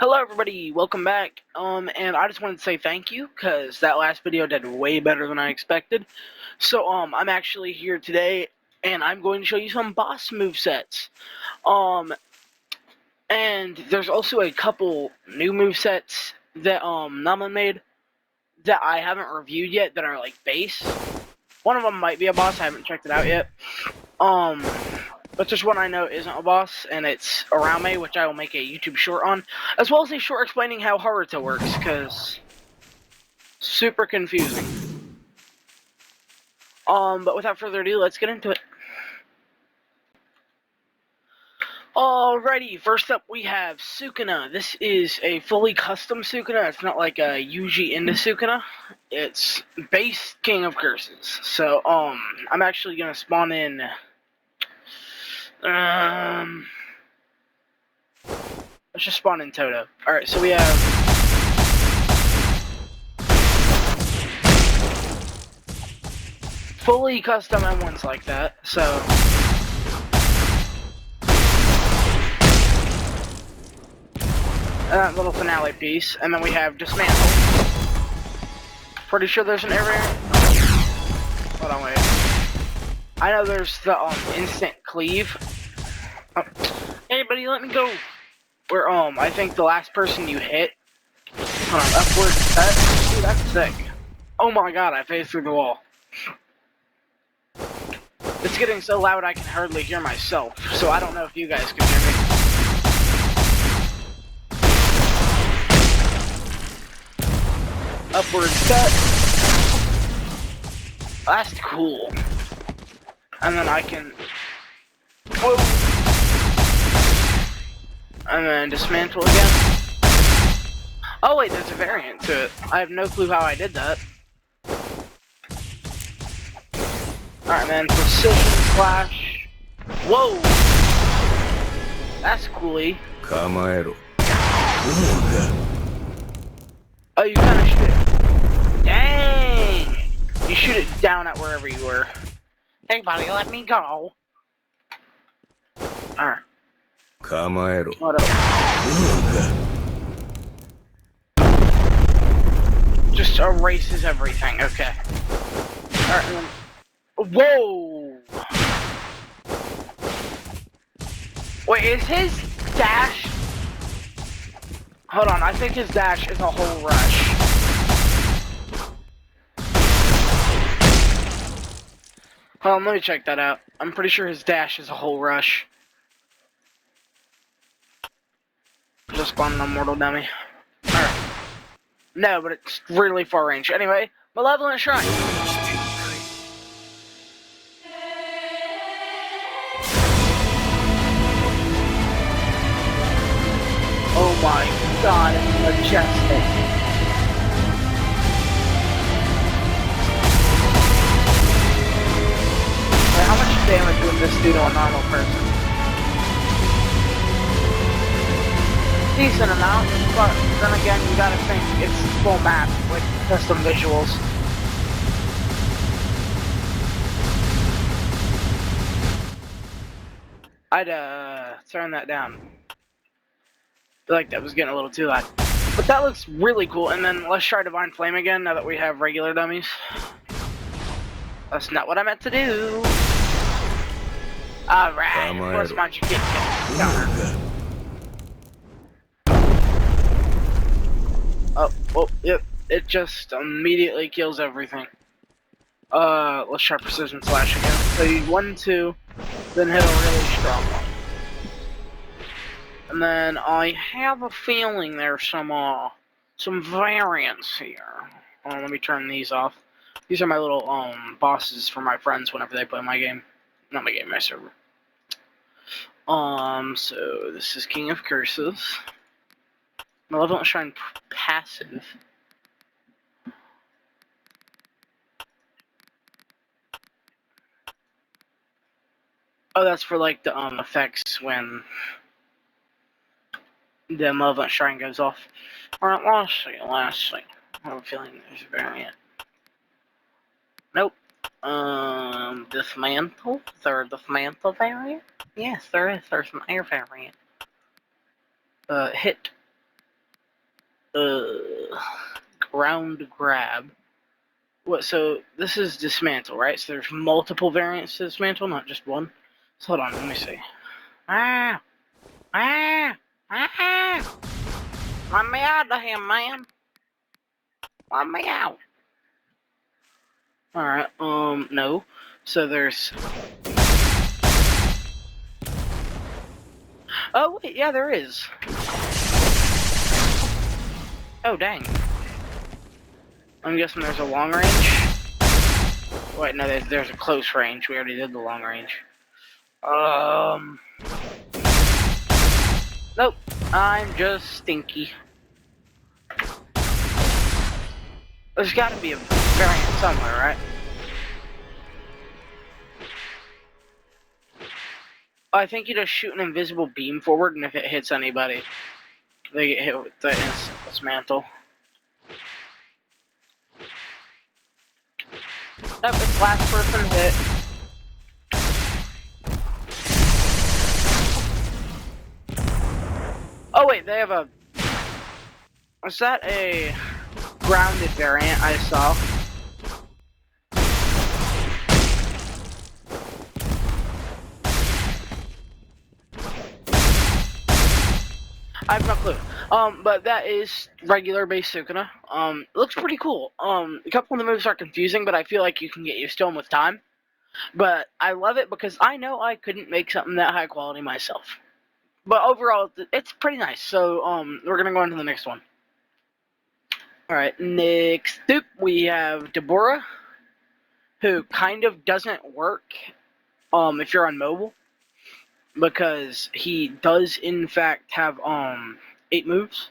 Hello everybody, welcome back. And I just wanted to say thank you, because that last video did way better than I expected. So, I'm actually here today, and I'm going to show you some boss movesets. And there's also a couple new movesets that, Nama made that I haven't reviewed yet that are, like, base. One of them might be a boss, I haven't checked it out yet. But there's one I know isn't a boss, and it's Arame, which I will make a YouTube short on, as well as a short explaining how Haruto works, because super confusing. But without further ado, let's get into it. Alrighty, first up we have Sukuna. This is a fully custom Sukuna. It's not like a Yuji into Sukuna. It's base King of Curses. So, I'm actually gonna spawn in let's just spawn in Toto. Alright, so we have fully custom M1s like that, so that little finale piece, and then we have Dismantle. Pretty sure there's an area. Hold on, wait. I know there's the instant cleave. Oh. Hey buddy, let me go. Where I think the last person you hit. Hold on, upward. That's sick. Oh my god, I phased through the wall. It's getting so loud I can hardly hear myself, so I don't know if you guys can hear me. Upward cut. That's cool. And then I can... Whoa! And then dismantle again. Oh wait, there's a variant to it. I have no clue how I did that. Alright, man, precision slash. Whoa! That's coolie. Oh, you kinda shoot it. Dang! You shoot it down at wherever you were. Hey buddy, let me go. Alright. What else? Just erases everything, okay. Alright, then. Whoa! Wait, is his dash... Hold on, I think his dash is a whole rush. Hold on, let me check that out. I'm pretty sure his dash is a whole rush. Just spawned an immortal dummy. Alright. No, but it's really far range. Anyway, Malevolent Shrine. Oh my god, it's majestic. Wait, how much damage would this do to a normal person? Decent amount, but then again, you gotta think it's full map with custom visuals. I'd turn that down. I feel like that was getting a little too loud. But that looks really cool, and then let's try Divine Flame again now that we have regular dummies. That's not what I meant to do. Alright, of course Magic get counter. Oh, yep, it just immediately kills everything. Let's try Precision Slash again. So you 1, 2, then hit a really strong one. And then I have a feeling there's some variants here. Let me turn these off. These are my little, bosses for my friends whenever they play my game. Not my game, my server. So this is King of Curses. Malevolent Shrine passive. Oh, that's for like the effects when the Malevolent Shrine goes off. Alright, last thing. I have a feeling there's a variant. Nope. Dismantle? Is there a Dismantle variant? Yes, there is. There's an air variant. Hit. Ground grab. What? So this is dismantle, right? So there's multiple variants to dismantle, not just one. So hold on, let me see. Ah! Ah! Ah! Let me out of here, man! Let me out! Alright, no. So there's... Oh, wait, yeah, there is. Oh, dang. I'm guessing there's a long range? Wait, no, there's a close range. We already did the long range. Nope. I'm just stinky. There's gotta be a variant somewhere, right? I think you just shoot an invisible beam forward, and if it hits anybody, they get hit with the instant dismantle. Nope, it's last person hit. Oh wait, they have a... Was that a grounded variant I saw? I have no clue. But that is regular base Sukuna. It looks pretty cool. A couple of the moves are confusing, but I feel like you can get used to them with time. But I love it because I know I couldn't make something that high quality myself. But overall, it's pretty nice. So, we're gonna go on to the next one. Alright, next up, we have Dabura, who kind of doesn't work, if you're on mobile. Because he does, in fact, have, 8 moves.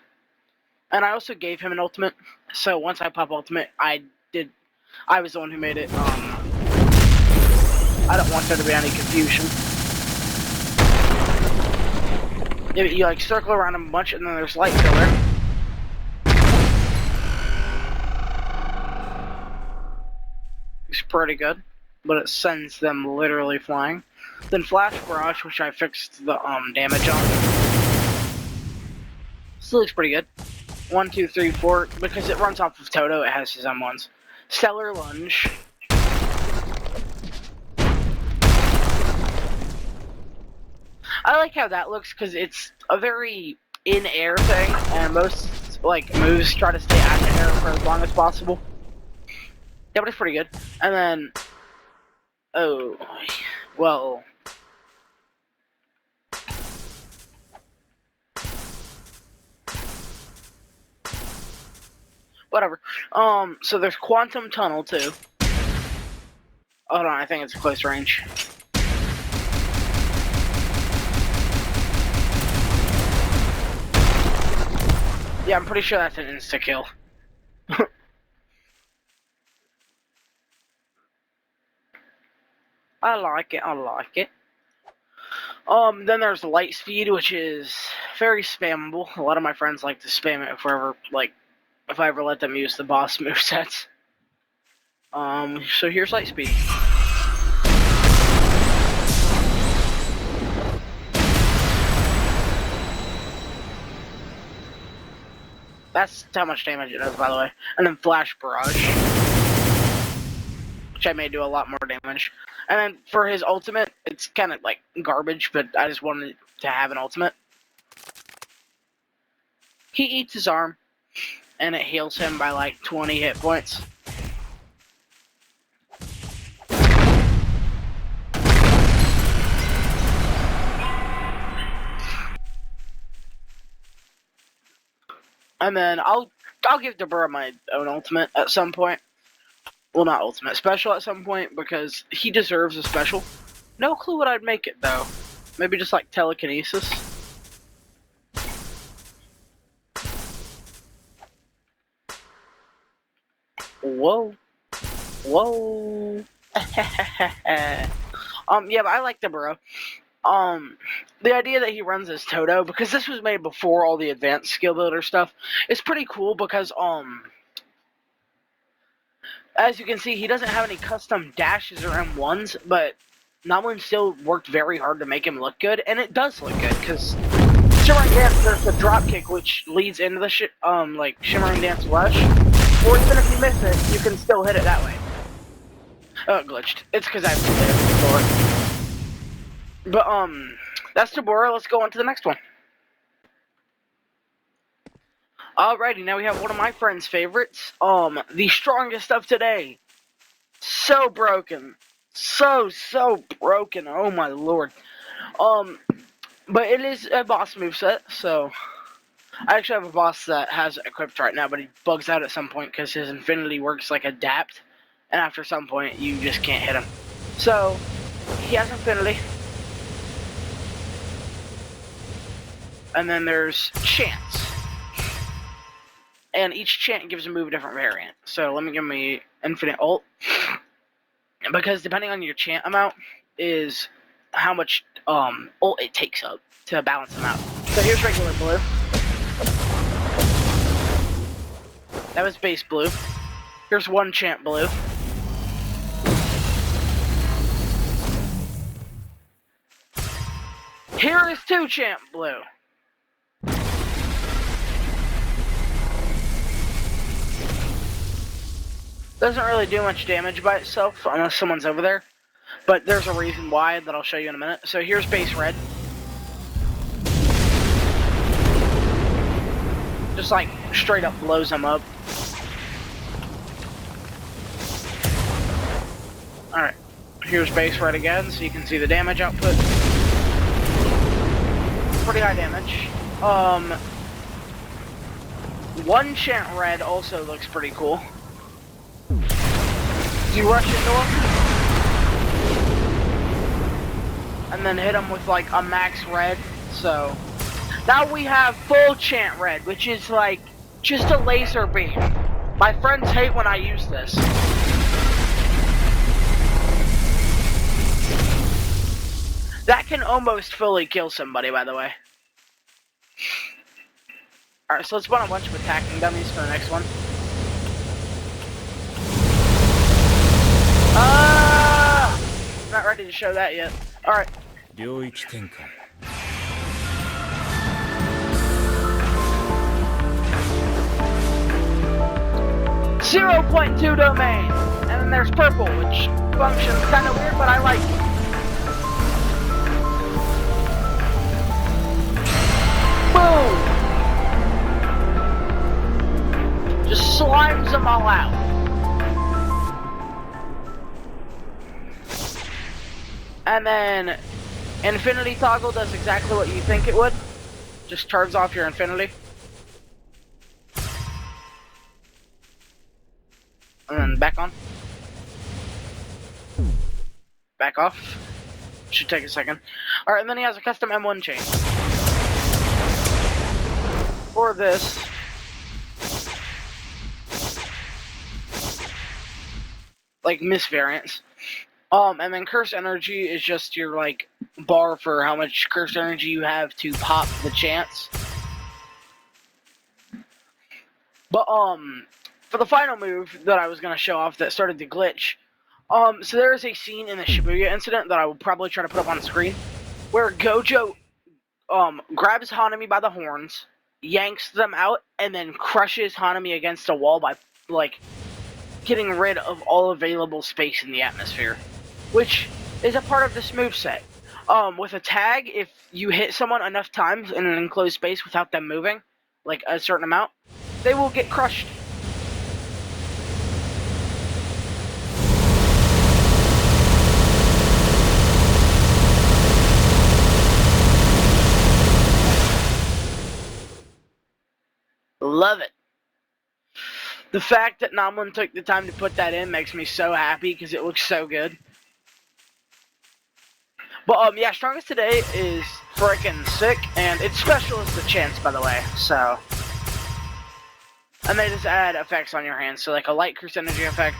And I also gave him an ultimate. So once I pop ultimate, I was the one who made it. I don't want there to be any confusion. You like circle around him a bunch, and then there's light filler. It's pretty good, but it sends them literally flying. Then flash barrage, which I fixed the damage on. Still looks pretty good. 1, 2, 3, 4. Because it runs off of Toto, it has his M1s. Stellar lunge. I like how that looks because it's a very in-air thing, and most like moves try to stay out of air for as long as possible. Yeah, but it's pretty good. And then, oh, well, whatever. So there's Quantum Tunnel too. Hold on, I think it's a close range. Yeah, I'm pretty sure that's an insta-kill. I like it, I like it. Then there's Light Speed, which is very spammable. A lot of my friends like to spam it if I ever let them use the boss movesets. So here's Light Speed. That's how much damage it does, by the way. And then Flash Barrage, which I may do a lot more damage. And then for his ultimate, it's kind of like garbage, but I just wanted to have an ultimate. He eats his arm, and it heals him by like 20 hit points. And then I'll give Dabura my own ultimate at some point. Well, not ultimate, special at some point, because he deserves a special. No clue what I'd make it, though. Maybe just like telekinesis. Whoa. Whoa. Yeah, but I like Dabura. The idea that he runs as Toto, because this was made before all the advanced skill builder stuff, is pretty cool because, as you can see, he doesn't have any custom dashes or M1s, but Namlin still worked very hard to make him look good, and it does look good, because Shimmering Dance, there's the drop kick, which leads into the like Shimmering Dance rush. Or even if you miss it, you can still hit it that way. Oh, it glitched. It's because I have to hit it before. But that's Dabura. Let's go on to the next one. Alrighty, now we have one of my friend's favorites. The strongest of today. So broken. So broken. Oh my lord. But it is a boss moveset, so I actually have a boss that has it equipped right now, but he bugs out at some point because his infinity works like adapt, and after some point you just can't hit him. So he has infinity. And then there's chants. And each chant gives a move a different variant. So let me give me infinite ult. Because depending on your chant amount is how much ult it takes up to balance them out. So here's regular blue. That was base blue. Here's one chant blue. Here is two chant blue. Doesn't really do much damage by itself unless someone's over there. But there's a reason why that I'll show you in a minute. So here's base red. Just like straight up blows them up. Alright. Here's base red again so you can see the damage output. Pretty high damage. One chant red also looks pretty cool. You rush into him, and then hit him with like a max red. So now we have full chant red, which is like just a laser beam. My friends hate when I use this. That can almost fully kill somebody, by the way. Alright, so let's spawn a bunch of attacking dummies for the next one. Not ready to show that yet. Alright. 0.2 domain. And then there's purple, which functions kind of weird, but I like it. Boom! Just slimes them all out. And then Infinity Toggle does exactly what you think it would. Just turns off your infinity. And then back on. Back off. Should take a second. Alright, and then he has a custom M1 chain. For this. Like, miss variants. And then Curse Energy is just your, like, bar for how much Curse Energy you have to pop the chance. But, for the final move that I was going to show off that started the glitch, so there is a scene in the Shibuya incident that I will probably try to put up on the screen, where Gojo, grabs Hanami by the horns, yanks them out, and then crushes Hanami against a wall by, like, getting rid of all available space in the atmosphere. Which is a part of this moveset. With a tag, if you hit someone enough times in an enclosed space without them moving, like a certain amount, they will get crushed. Love it. The fact that Namlin took the time to put that in makes me so happy because it looks so good. But, yeah, strongest today is frickin' sick, and its special is the chance, by the way, so. And they just add effects on your hands, so like a light curse energy effect,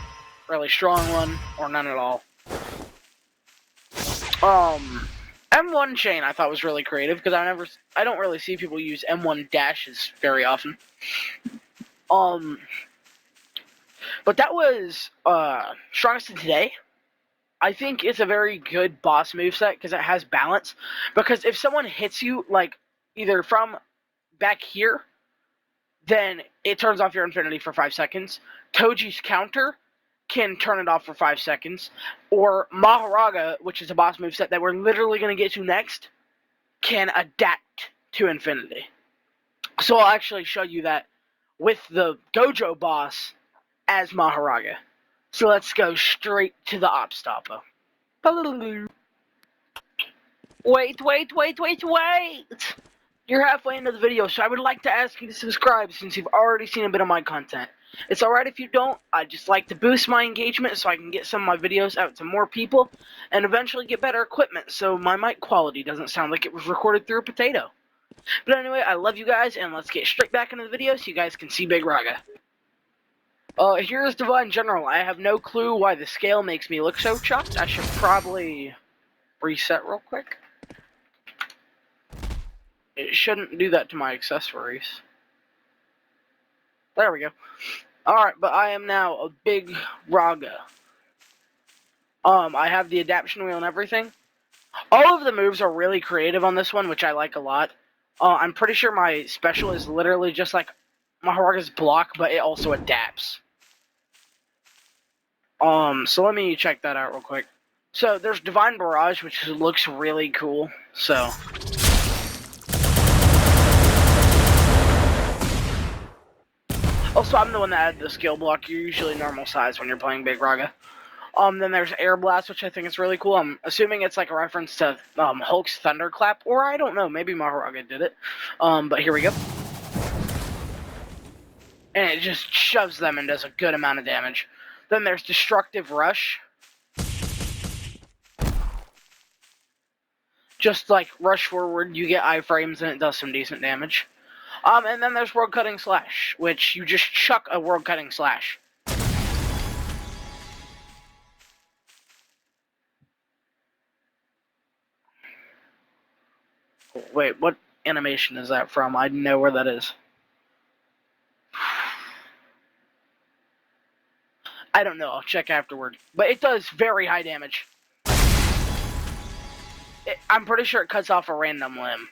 really strong one, or none at all. M1 chain I thought was really creative, because I don't really see people use M1 dashes very often. But that was, strongest of today. I think it's a very good boss moveset because it has balance. Because if someone hits you, like, either from back here, then it turns off your infinity for 5 seconds. Toji's counter can turn it off for 5 seconds. Or Mahoraga, which is a boss moveset that we're literally going to get to next, can adapt to infinity. So I'll actually show you that with the Gojo boss as Mahoraga. So let's go straight to the op stopper. Wait! You're halfway into the video, so I would like to ask you to subscribe since you've already seen a bit of my content. It's alright if you don't, I just like to boost my engagement so I can get some of my videos out to more people, and eventually get better equipment so my mic quality doesn't sound like it was recorded through a potato. But anyway, I love you guys, and let's get straight back into the video so you guys can see Big Raga. Here's Divine General. I have no clue why the scale makes me look so chopped. I should probably reset real quick. It shouldn't do that to my accessories. There we go. Alright, but I am now a Big Raga. I have the adaptation wheel and everything. All of the moves are really creative on this one, which I like a lot. I'm pretty sure my special is literally just like Mahoraga's block, but it also adapts. So let me check that out real quick. So there's Divine Barrage, which looks really cool. So also, I'm the one that added the skill block. You're usually normal size when you're playing Big Raga. Then there's Air Blast, which I think is really cool. I'm assuming it's like a reference to Hulk's Thunderclap, or I don't know, maybe Mahoraga did it. But here we go. And it just shoves them and does a good amount of damage. Then there's Destructive Rush. Just like rush forward, you get iframes and it does some decent damage. And then there's World Cutting Slash, which you just chuck a World Cutting Slash. Wait, what animation is that from? I know where that is. I don't know, I'll check afterward. But it does very high damage. I'm pretty sure it cuts off a random limb.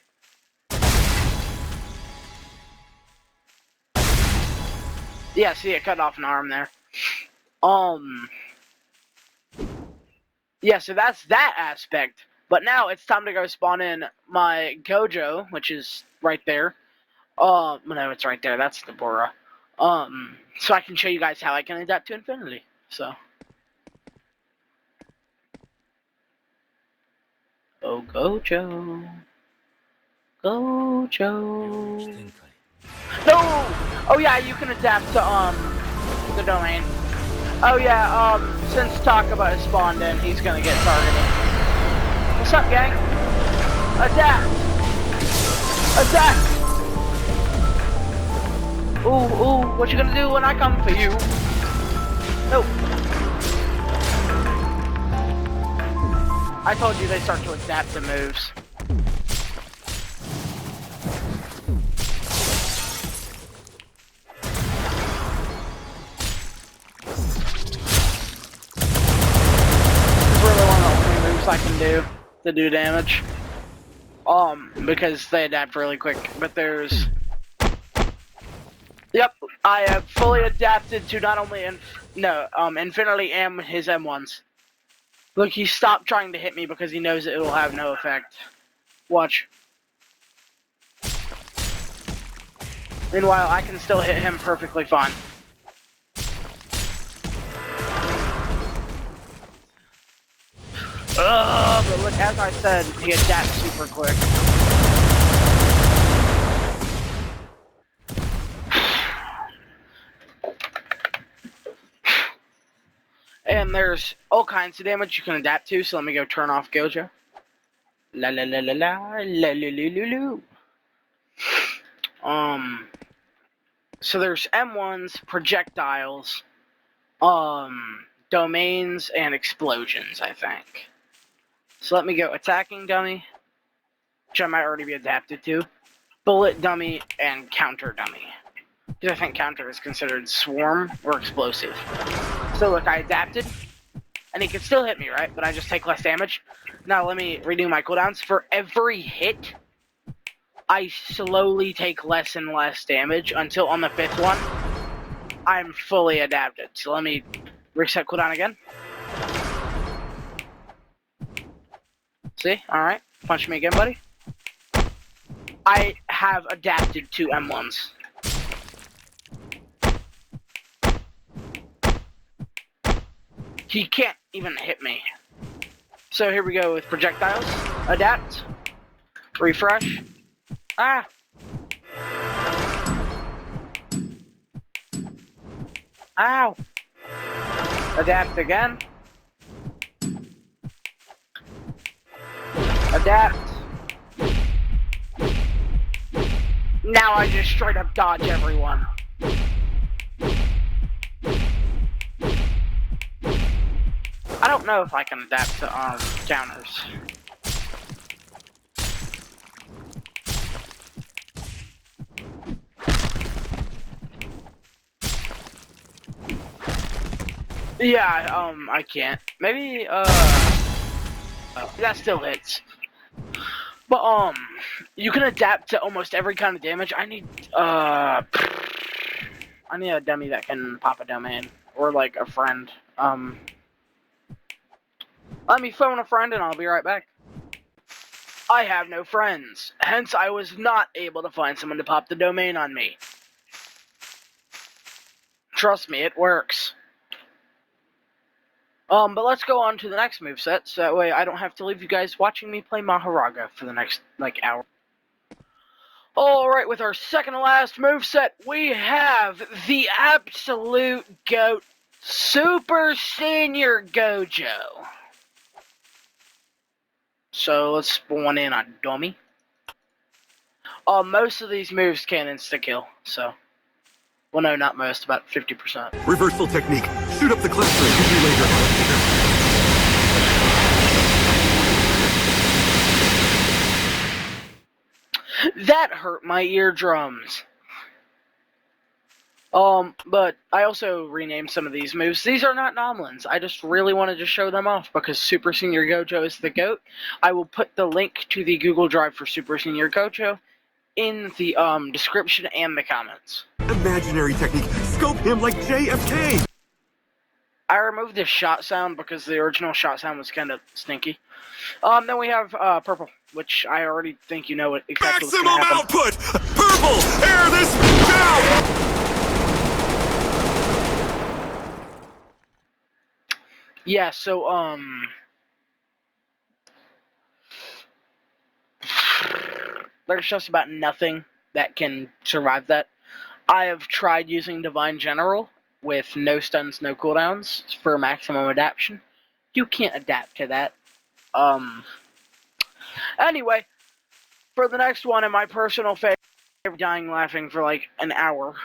Yeah, see, it cut off an arm there. Yeah, so that's that aspect. But now it's time to go spawn in my Gojo, which is right there. No, it's right there. That's Dabura. So I can show you guys how I can adapt to infinity. So. Oh, Gojo. Gojo. No! Oh yeah, you can adapt to, the domain. Oh yeah, since Takaba has spawned in, he's gonna get targeted. What's up, gang? Adapt! Adapt! Ooh, what you gonna do when I come for you? Nope. I told you they start to adapt to moves. I can do to do damage, because they adapt really quick. But there's, yep, I have fully adapted to not only Infinity and his M1s. Look, he stopped trying to hit me because he knows it will have no effect. Watch. Meanwhile, I can still hit him perfectly fine. But look, as I said, he adapts super quick. And there's all kinds of damage you can adapt to, so let me go turn off Gojo. La la la la la la la la la. So there's M1s, projectiles, domains, and explosions, I think. So let me go attacking dummy, which I might already be adapted to, bullet dummy, and counter dummy. Because I think counter is considered swarm or explosive. So look, I adapted, and he can still hit me, right? But I just take less damage. Now let me redo my cooldowns. For every hit, I slowly take less and less damage until on the 5th one, I'm fully adapted. So let me reset cooldown again. See? Alright. Punch me again, buddy. I have adapted to M1s. He can't even hit me. So here we go with projectiles. Adapt. Refresh. Ah! Ow! Adapt again. Adapt. Now I just straight up dodge everyone. I don't know if I can adapt to counters. Yeah, I can't. Maybe, that still hits. But, you can adapt to almost every kind of damage. I need a dummy that can pop a domain. Or, like, a friend. Let me phone a friend and I'll be right back. I have no friends. Hence, I was not able to find someone to pop the domain on me. Trust me, it works. But let's go on to the next moveset, so that way I don't have to leave you guys watching me play Mahoraga for the next, hour. Alright, with our second to last moveset, we have the absolute GOAT, Super Senior Gojo. So, let's spawn in a dummy. Most of these moves can insta-kill, so... Well, no, not most, about 50%. Reversal technique. Shoot up the cluster and hit me later. That hurt my eardrums. But I also renamed some of these moves. These are not Nomlins. I just really wanted to show them off because Super Senior Gojo is the GOAT. I will put the link to the Google Drive for Super Senior Gojo in the description and the comments. Imaginary technique. Scope him like JFK. I removed the shot sound because the original shot sound was kind of stinky. Then we have purple, which I already think you know exactly what's gonna happen. Maximum output. Purple. Air this down. Yeah, so there's just about nothing that can survive that. I have tried using Divine General with no stuns, no cooldowns for maximum adaptation. You can't adapt to that. Anyway, for the next one, and my personal favorite, dying laughing for like an hour.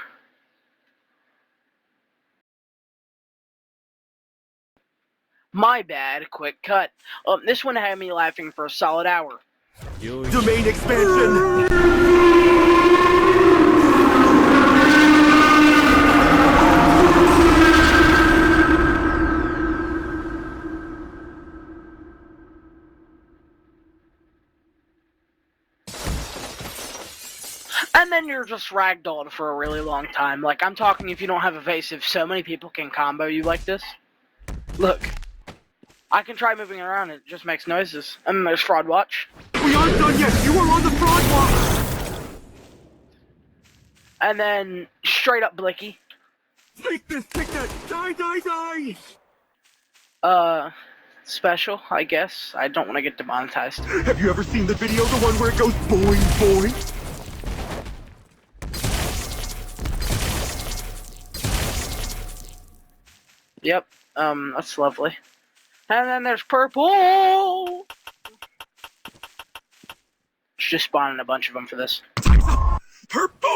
My bad, quick cut. This one had me laughing for a solid hour. Domain expansion. And then you're just ragdolled for a really long time. Like, I'm talking if you don't have evasive, so many people can combo you like this. Look. I can try moving around, it just makes noises. And then there's Fraud Watch. We aren't done yet! You are on the fraud watch! And then, straight up Blicky. Take this, take that! Die, die, die! Special, I guess. I don't want to get demonetized. Have you ever seen the video, the one where it goes boing, boing? Yep, that's lovely. And then there's purple! Just spawning a bunch of them for this. Purple!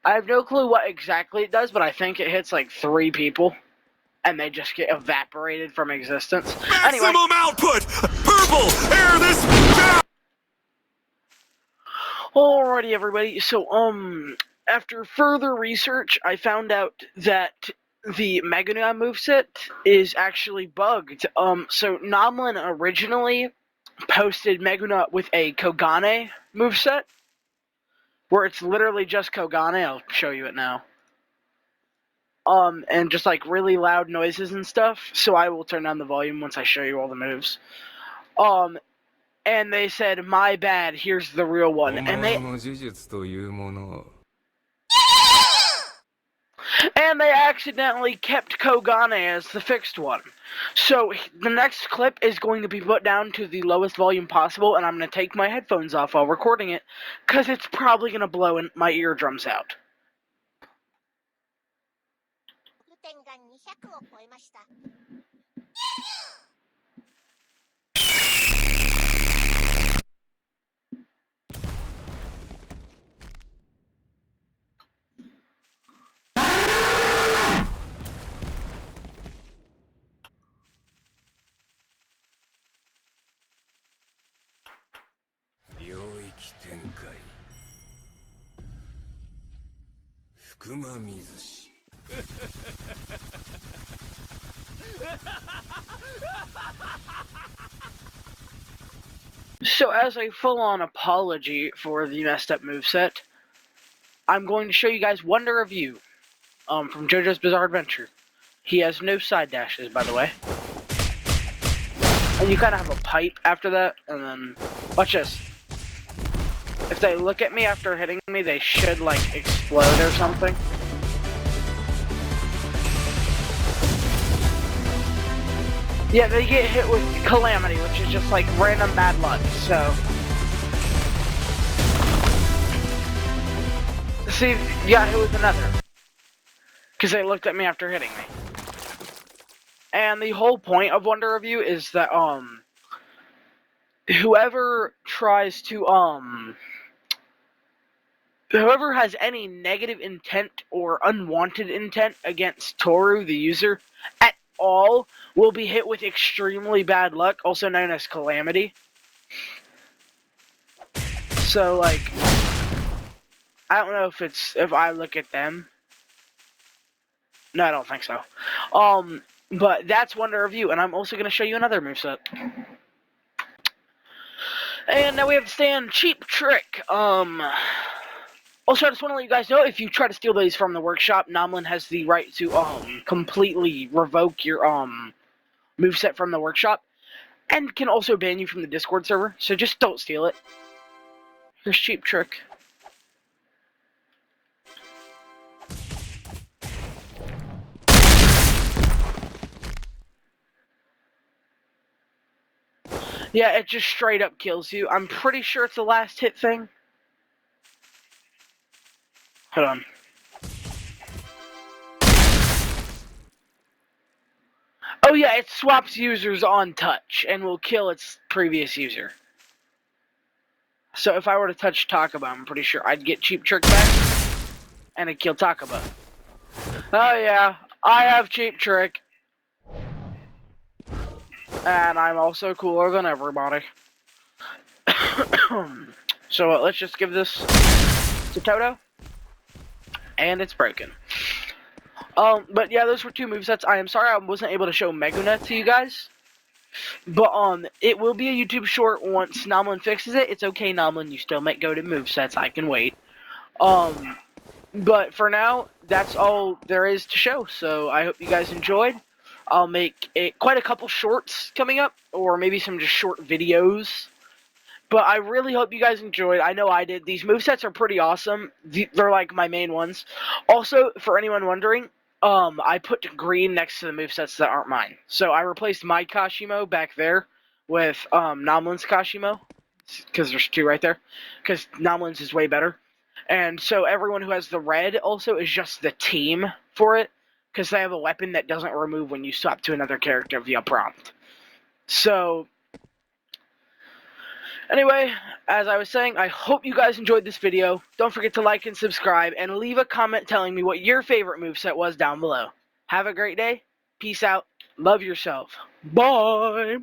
I have no clue what exactly it does, but I think it hits like 3 people. And they just get evaporated from existence. Maximum output! Purple! Air this down! Alrighty, everybody. So, after further research, I found out that the Meganon moveset is actually bugged. So Nomlin originally posted Meguna with a Kogane moveset, where it's literally just Kogane. I'll show you it now. And just like really loud noises and stuff. So I will turn down the volume once I show you all the moves. And they said, "My bad. Here's the real one." And they accidentally kept Kogane as the fixed one. So the next clip is going to be put down to the lowest volume possible, and I'm going to take my headphones off while recording it, because it's probably going to blow my eardrums out. So as a full-on apology for the messed up moveset, I'm going to show you guys Wonder of You from JoJo's Bizarre Adventure. He has no side dashes, by the way. And you kind of have a pipe after that, and then watch this. If they look at me after hitting me, they should, like, explode or something. Yeah, they get hit with Calamity, which is just, like, random bad luck, so... See, you got hit with another. Because they looked at me after hitting me. And the whole point of Wonder of You is that, whoever tries to, whoever has any negative intent or unwanted intent against Toru, the user, at all, will be hit with extremely bad luck, also known as Calamity. So, like, I don't know if I look at them. No, I don't think so. But that's Wonder of You, and I'm also going to show you another moveset. And now we have to stand Cheap Trick. Also, I just want to let you guys know, if you try to steal these from the workshop, Nomlin has the right to, completely revoke your, moveset from the workshop, and can also ban you from the Discord server, so just don't steal it. Here's Cheap Trick. Yeah, it just straight up kills you. I'm pretty sure it's the last hit thing. Hold on. Oh yeah, it swaps users on touch and will kill its previous user. So if I were to touch Takaba, I'm pretty sure I'd get Cheap Trick back and it'd kill Takaba. Oh yeah, I have Cheap Trick. And I'm also cooler than everybody. So let's just give this to Toto. And it's broken. But yeah, those were two movesets. I am sorry I wasn't able to show Meguna to you guys. But it will be a YouTube short once Nomlin fixes it. It's okay, Nomlin, you still might go to movesets. I can wait. But for now, that's all there is to show. So I hope you guys enjoyed. I'll make quite a couple shorts coming up, or maybe some just short videos. But I really hope you guys enjoyed. I know I did. These movesets are pretty awesome. They're like my main ones. Also, for anyone wondering, I put green next to the movesets that aren't mine. So I replaced my Kashimo back there with Nomlin's Kashimo, because there's two right there, because Nomlin's is way better. And so everyone who has the red also is just the team for it, because they have a weapon that doesn't remove when you swap to another character via prompt. So, anyway, as I was saying, I hope you guys enjoyed this video. Don't forget to like and subscribe, and leave a comment telling me what your favorite moveset was down below. Have a great day. Peace out. Love yourself. Bye.